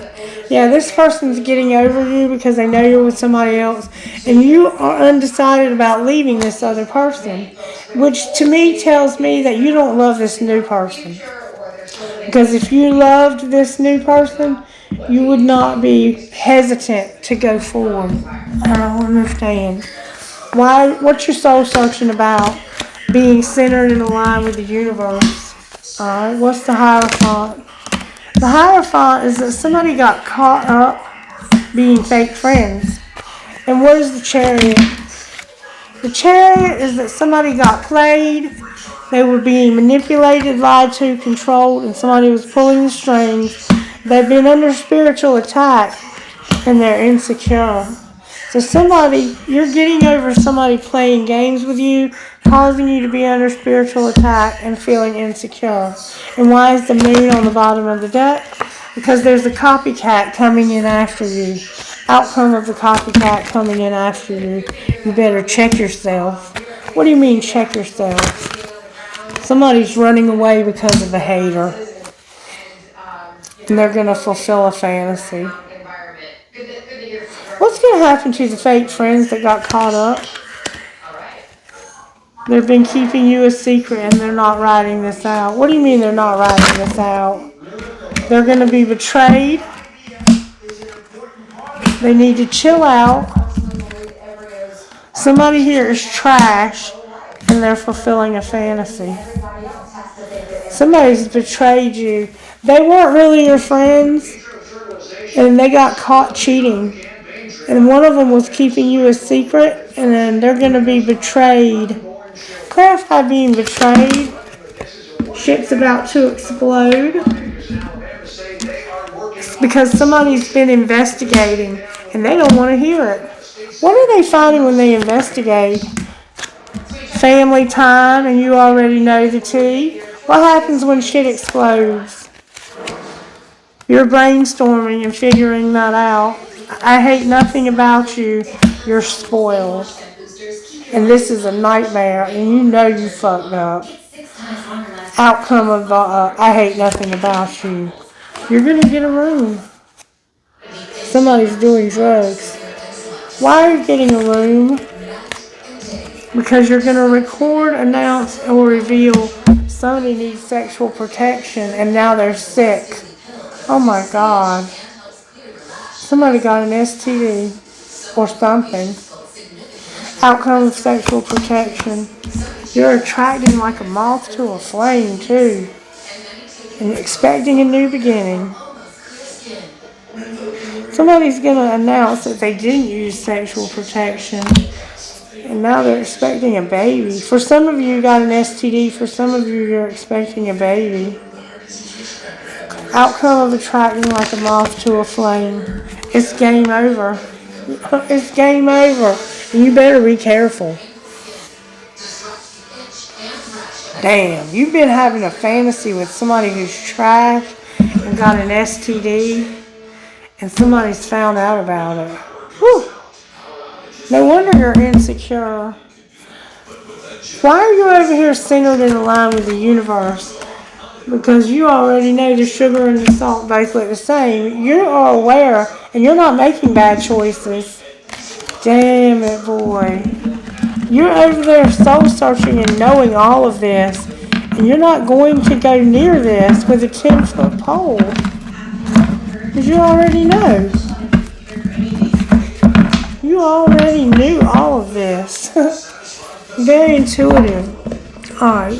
Yeah, this person's getting over you because they know you're with somebody else. And you are undecided about leaving this other person. Which to me tells me that you don't love this new person. Because if you loved this new person, you would not be hesitant to go forward. I don't understand. Why? What's your soul searching about? Being centered and aligned with the universe. Alright, what's the Hierophant? The Hierophant is that somebody got caught up being fake friends. And what is the Chariot? The Chariot is that somebody got played. They were being manipulated, lied to, controlled, and somebody was pulling the strings. They've been under spiritual attack, and they're insecure. So you're getting over somebody playing games with you, causing you to be under spiritual attack and feeling insecure. And why is the moon on the bottom of the deck? Because there's a copycat coming in after you. Outcome of the copycat coming in after you. You better check yourself. What do you mean check yourself? Somebody's running away because of a hater. And they're going to fulfill a fantasy. What's going to happen to the fake friends that got caught up? They've been keeping you a secret and they're not writing this out. What do you mean they're not writing this out? They're going to be betrayed. They need to chill out. Somebody here is trash and they're fulfilling a fantasy. Somebody's betrayed you. They weren't really your friends and they got caught cheating. And one of them was keeping you a secret and then they're going to be betrayed. Clarify being betrayed. Shit's about to explode. It's because somebody's been investigating and they don't want to hear it. What are they finding when they investigate? Family time and you already know the tea. What happens when shit explodes? You're brainstorming and figuring that out. I hate nothing about you. You're spoiled. And this is a nightmare and you know you fucked up. Outcome of the I hate nothing about you. You're going to get a room. Somebody's doing drugs. Why are you getting a room? Because you're going to record, announce, or reveal somebody needs sexual protection and now they're sick. Oh my God. Somebody got an STD or something. Outcome of sexual protection. You're attracting like a moth to a flame too. And expecting a new beginning. Somebody's going to announce that they didn't use sexual protection. And now they're expecting a baby. For some of you got an STD. For some of you, you're expecting a baby. Outcome of attracting like a moth to a flame. It's game over. It's game over. And you better be careful. Damn, you've been having a fantasy with somebody who's trash and got an STD. And somebody's found out about it. Whew. No wonder you're insecure. Why are you over here centered in line with the universe? Because you already know the sugar and the salt both look the same. You are aware and you're not making bad choices. Damn it, boy. You're over there soul searching and knowing all of this. And you're not going to go near this with a 10-foot pole. Because you already know. You already knew all of this. Very intuitive. Alright,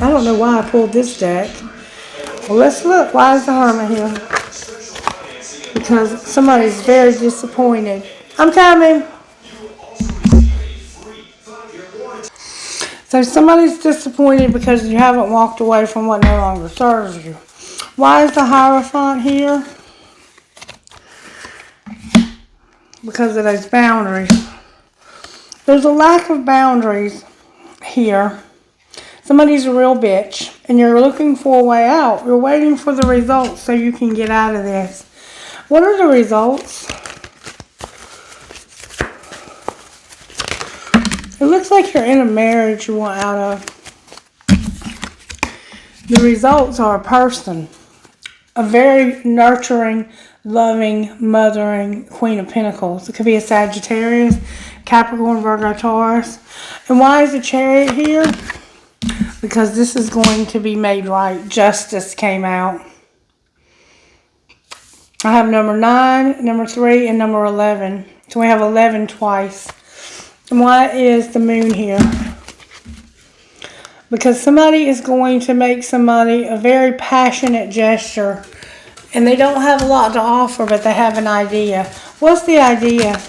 I don't know why I pulled this deck. Well, let's look. Why is the Hermit here? Because somebody's very disappointed. I'm coming. So somebody's disappointed because you haven't walked away from what no longer serves you. Why is the Hierophant here? Because of those boundaries. There's a lack of boundaries here. Somebody's a real bitch, and you're looking for a way out. You're waiting for the results so you can get out of this. What are the results? It looks like you're in a marriage you want out of. The results are a person. A very nurturing, loving, mothering Queen of Pentacles. It could be a Sagittarius, Capricorn, Virgo, Taurus. And why is the Chariot here? Because this is going to be made right. Justice came out. I have number 9, number 3, and number 11. So we have 11 twice. And why is the Moon here? Because somebody is going to make somebody a very passionate gesture. And they don't have a lot to offer, but they have an idea. What's the idea?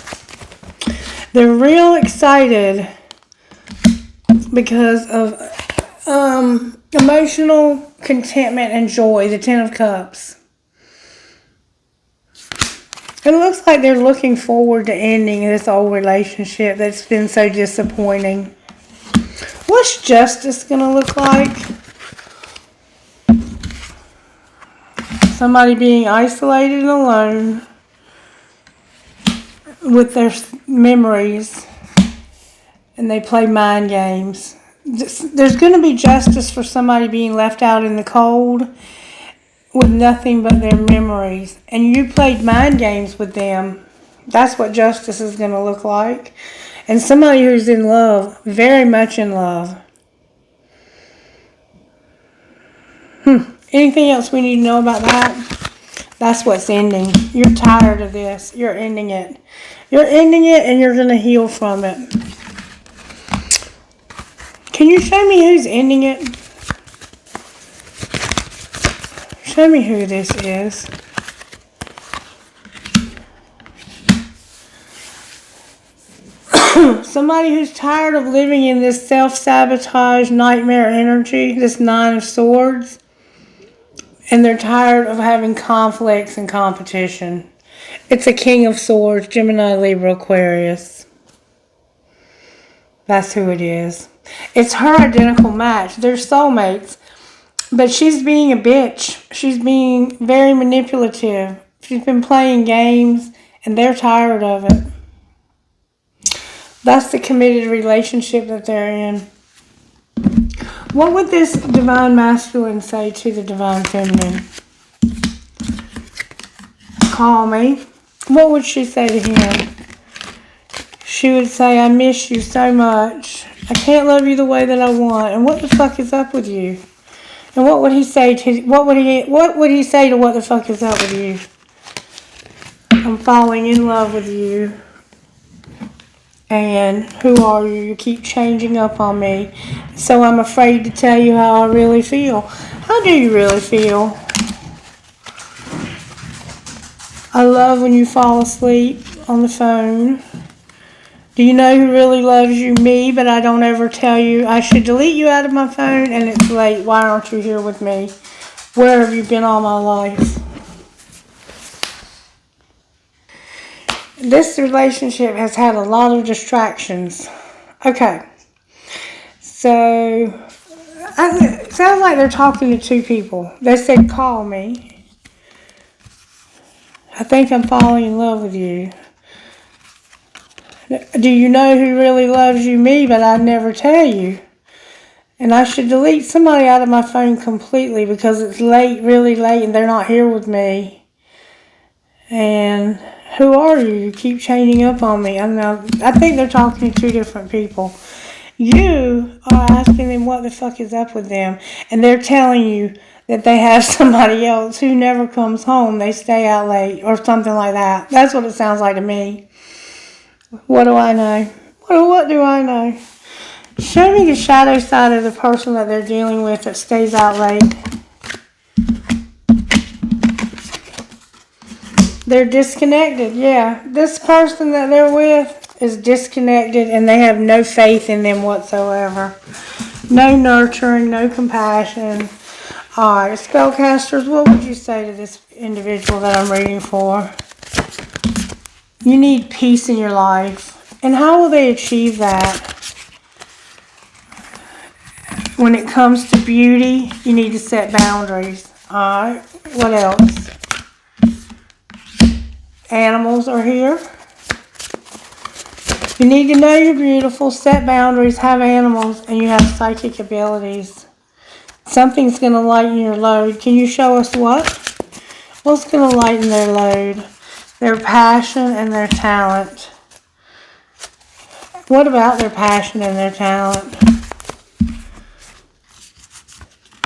They're real excited because of emotional contentment and joy. The 10 of Cups. It looks like they're looking forward to ending this old relationship that's been so disappointing. What's justice going to look like? Somebody being isolated and alone with their memories, and they play mind games. There's going to be justice for somebody being left out in the cold with nothing but their memories. And you played mind games with them. That's what justice is going to look like. And somebody who's in love, very much in love. Anything else we need to know about that? That's what's ending. You're tired of this. You're ending it. You're ending it and you're going to heal from it. Can you show me who's ending it? Show me who this is. Somebody who's tired of living in this self-sabotage nightmare energy, this 9 of Swords. And they're tired of having conflicts and competition. It's a King of Swords, Gemini, Libra, Aquarius. That's who it is. It's her identical match. They're soulmates. But she's being a bitch. She's being very manipulative. She's been playing games, and they're tired of it. That's the committed relationship that they're in. What would this Divine Masculine say to the Divine Feminine? Call me. What would she say to him? She would say, I miss you so much. I can't love you the way that I want. And what the fuck is up with you? And what would he say to what would he say to what the fuck is up with you? I'm falling in love with you. And who are you? You keep changing up on me. So I'm afraid to tell you how I really feel. How do you really feel? I love when you fall asleep on the phone. Do you know who really loves you? Me, but I don't ever tell you. I should delete you out of my phone and it's late. Why aren't you here with me? Where have you been all my life? This relationship has had a lot of distractions. Okay. So, it sounds like they're talking to two people. They said, call me. I think I'm falling in love with you. Do you know who really loves you? Me, but I never tell you. And I should delete somebody out of my phone completely because it's late, really late, and they're not here with me. And who are you? You keep changing up on me. I don't know. I think they're talking to two different people. You are asking them what the fuck is up with them. And they're telling you that they have somebody else who never comes home. They stay out late or something like that. That's what it sounds like to me. What do I know? What do I know? Show me the shadow side of the person that they're dealing with that stays out late. They're disconnected, yeah. This person that they're with is disconnected and they have no faith in them whatsoever. No nurturing, no compassion. Alright, spellcasters, what would you say to this individual that I'm reading for? You need peace in your life. And how will they achieve that? When it comes to beauty, you need to set boundaries. Alright, what else? Animals are here. You need to know you're beautiful, set boundaries, have animals, and you have psychic abilities. Something's going to lighten your load. Can you show us what? What's going to lighten their load? Their passion and their talent. What about their passion and their talent?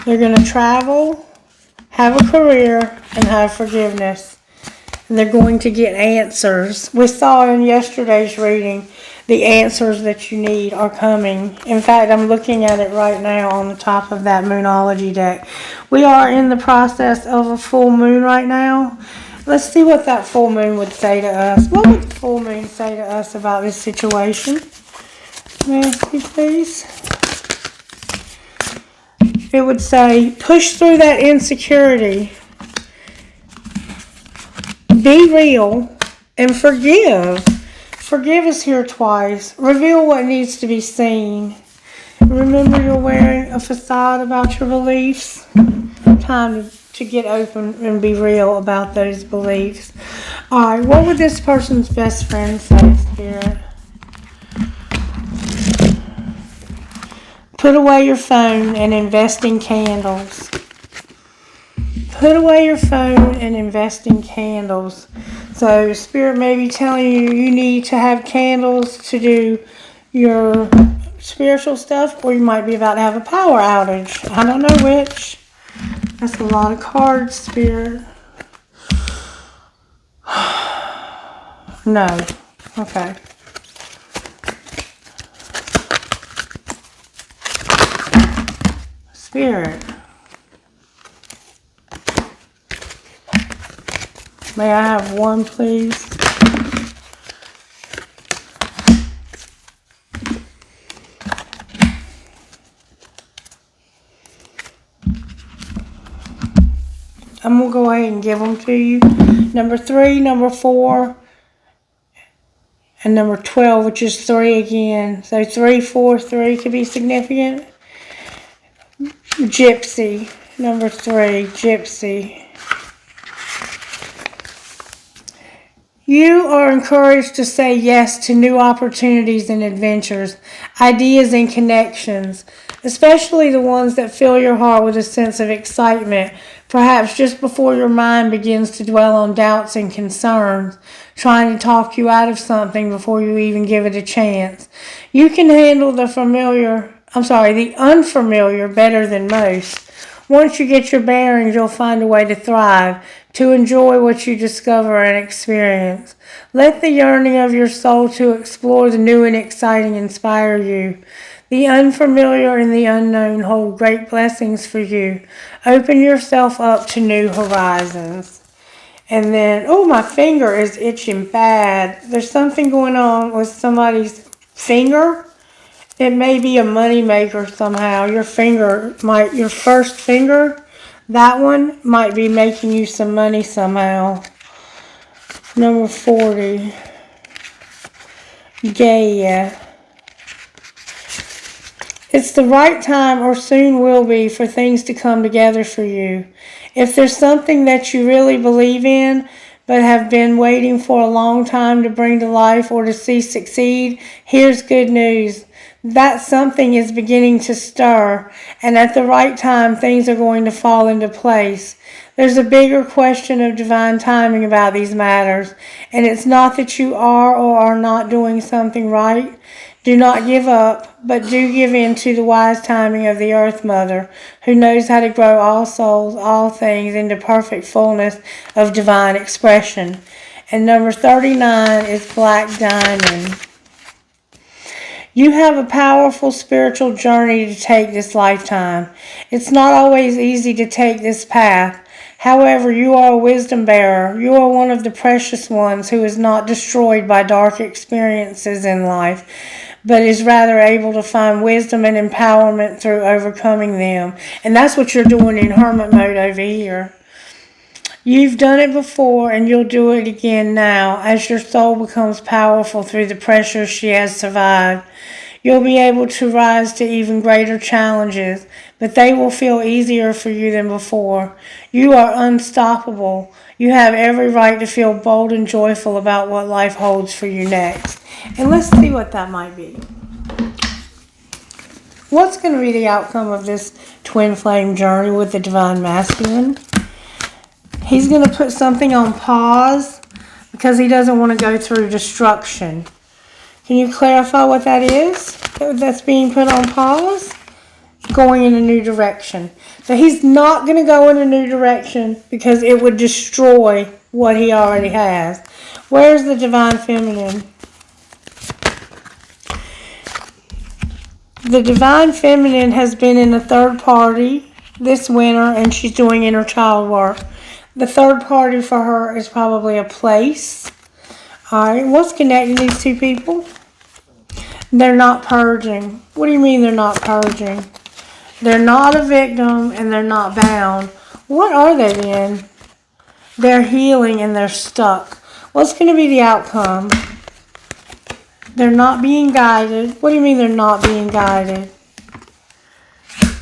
They're going to travel, have a career, and have forgiveness. And they're going to get answers. We saw in yesterday's reading, the answers that you need are coming. In fact, I'm looking at it right now on the top of that Moonology deck. We are in the process of a full moon right now. Let's see what that full moon would say to us. What would the full moon say to us about this situation? May I see, please? It would say, push through that insecurity. Be real and forgive. Forgive is here twice. Reveal what needs to be seen. Remember, you're wearing a facade about your beliefs. Time to get open and be real about those beliefs. Alright, what would this person's best friend say, Spirit? Put away your phone and invest in candles. Put away your phone and invest in candles. So Spirit may be telling you you need to have candles to do your spiritual stuff, or you might be about to have a power outage. I don't know which. That's a lot of cards, Spirit. No. Okay. Spirit. May I have one, please? I'm going to go ahead and give them to you. Number 3, number 4, and number 12, which is 3 again. So 3, 4, 3 could be significant. Gypsy. Number 3, Gypsy. You are encouraged to say yes to new opportunities and adventures, ideas and connections, especially the ones that fill your heart with a sense of excitement, perhaps just before your mind begins to dwell on doubts and concerns, trying to talk you out of something before you even give it a chance. You can handle the unfamiliar better than most. Once you get your bearings, you'll find a way to thrive, to enjoy what you discover and experience. Let the yearning of your soul to explore the new and exciting inspire you. The unfamiliar and the unknown hold great blessings for you. Open yourself up to new horizons. And then, oh, my finger is itching bad. There's something going on with somebody's finger. It may be a money maker somehow. Your first finger, that one might be making you some money somehow. Number 40. Gaia. It's the right time, or soon will be, for things to come together for you. If there's something that you really believe in, but have been waiting for a long time to bring to life or to see succeed, here's good news. That something is beginning to stir, and at the right time, things are going to fall into place. There's a bigger question of divine timing about these matters, and it's not that you are or are not doing something right. Do not give up, but do give in to the wise timing of the Earth Mother, who knows how to grow all souls, all things, into perfect fullness of divine expression. And number 39 is Black Diamond. You have a powerful spiritual journey to take this lifetime. It's not always easy to take this path. However, you are a wisdom bearer. You are one of the precious ones who is not destroyed by dark experiences in life, but is rather able to find wisdom and empowerment through overcoming them. And that's what you're doing in hermit mode over here. You've done it before, and you'll do it again now, as your soul becomes powerful through the pressures she has survived. You'll be able to rise to even greater challenges, but they will feel easier for you than before. You are unstoppable. You have every right to feel bold and joyful about what life holds for you next. And let's see what that might be. What's going to be the outcome of this twin flame journey with the divine masculine? He's going to put something on pause because he doesn't want to go through destruction. Can you clarify what that is that's being put on pause? Going in a new direction. So he's not going to go in a new direction because it would destroy what he already has. Where's the divine feminine? The divine feminine has been in a third party this winter, and she's doing inner child work. The third party for her is probably a place. Alright, what's connecting these two people? They're not purging. What do you mean they're not purging? They're not a victim and they're not bound. What are they then? They're healing and they're stuck. What's going to be the outcome? They're not being guided. What do you mean they're not being guided?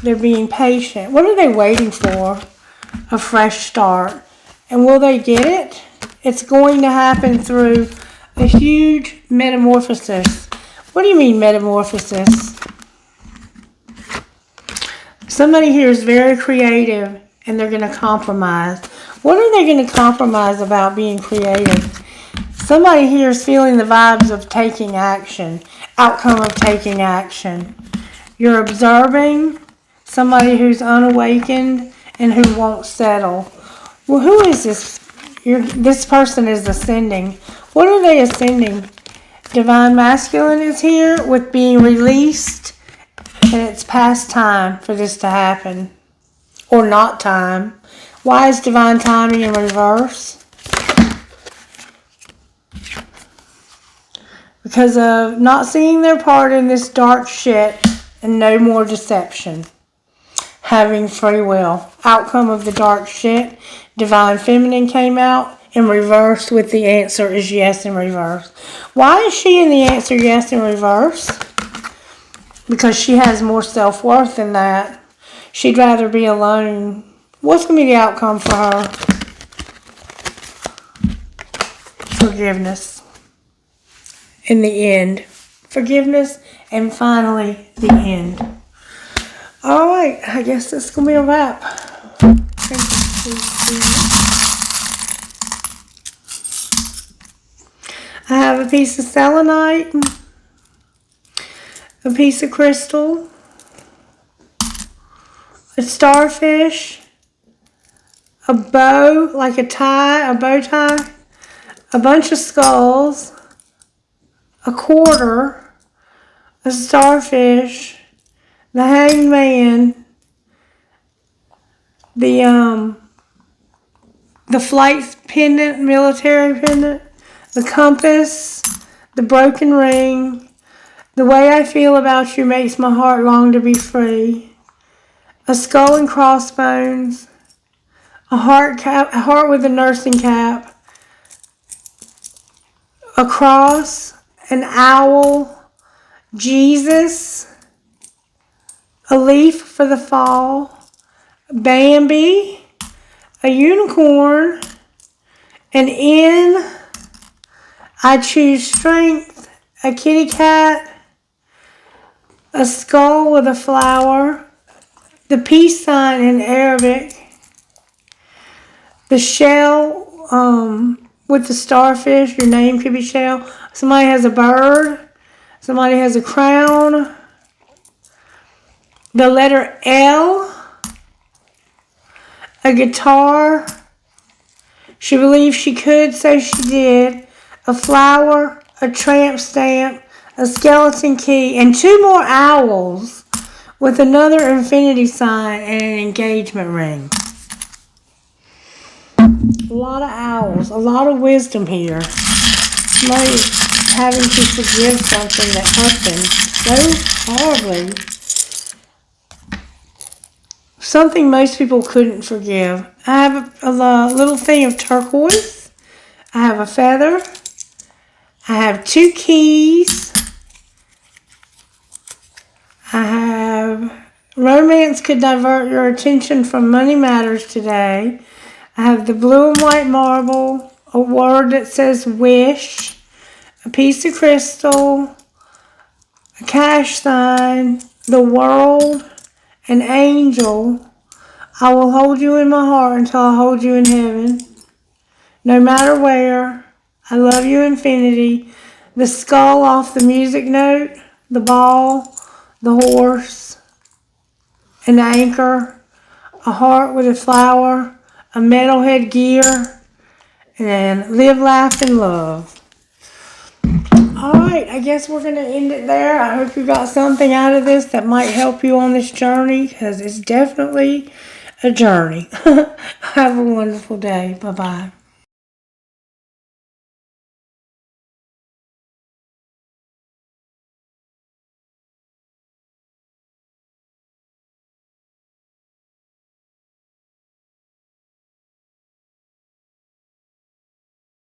They're being patient. What are they waiting for? A fresh start. And will they get it? It's going to happen through a huge metamorphosis. What do you mean metamorphosis? Somebody here is very creative and they're going to compromise. What are they going to compromise about being creative? Somebody here is feeling the vibes of taking action, outcome of taking action. You're observing somebody who's unawakened and who won't settle. Well, who is this? This person is ascending. What are they ascending? Divine masculine is here with being released, and it's past time for this to happen. Or not time. Why is divine timing in reverse? Because of not seeing their part in this dark shit and no more deception. Having free will. Outcome of the dark shit. Divine feminine came out in reverse with the answer is yes in reverse. Why is she in the answer yes in reverse? Because she has more self-worth than that. She'd rather be alone. What's going to be the outcome for her? Forgiveness. In the end. Forgiveness and finally the end. Alright, I guess that's going to be a wrap. I have a piece of selenite, a piece of crystal, a starfish, a bow, like a bow tie, a bunch of skulls, a quarter, a starfish, the hangman, the flight pendant, military pendant, the compass, the broken ring. The way I feel about you makes my heart long to be free. A skull and crossbones, a heart with a nursing cap, a cross, an owl, Jesus, a leaf for the fall, Bambi, a unicorn, an inn, I choose strength, a kitty cat, a skull with a flower, the peace sign in Arabic, the shell with the starfish, your name could be Shell. Somebody has a bird, somebody has a crown, the letter L, a guitar, she believed she could, so she did, a flower, a tramp stamp, a skeleton key, and 2 more owls with another infinity sign and an engagement ring. A lot of owls, a lot of wisdom here. Somebody having to forgive something that happened so horribly. Something most people couldn't forgive. I have a little thing of turquoise. I have a feather. I have 2 keys. I have romance could divert your attention from money matters today. I have the blue and white marble, a word that says wish, a piece of crystal, a cash sign, the world, an angel. I will hold you in my heart until I hold you in heaven. No matter where, I love you infinity. The skull off the music note, the ball, the horse, an anchor, a heart with a flower, a metalhead gear, and live, laugh, and love. Alright, I guess we're going to end it there. I hope you got something out of this that might help you on this journey, because it's definitely a journey. Have a wonderful day. Bye-bye.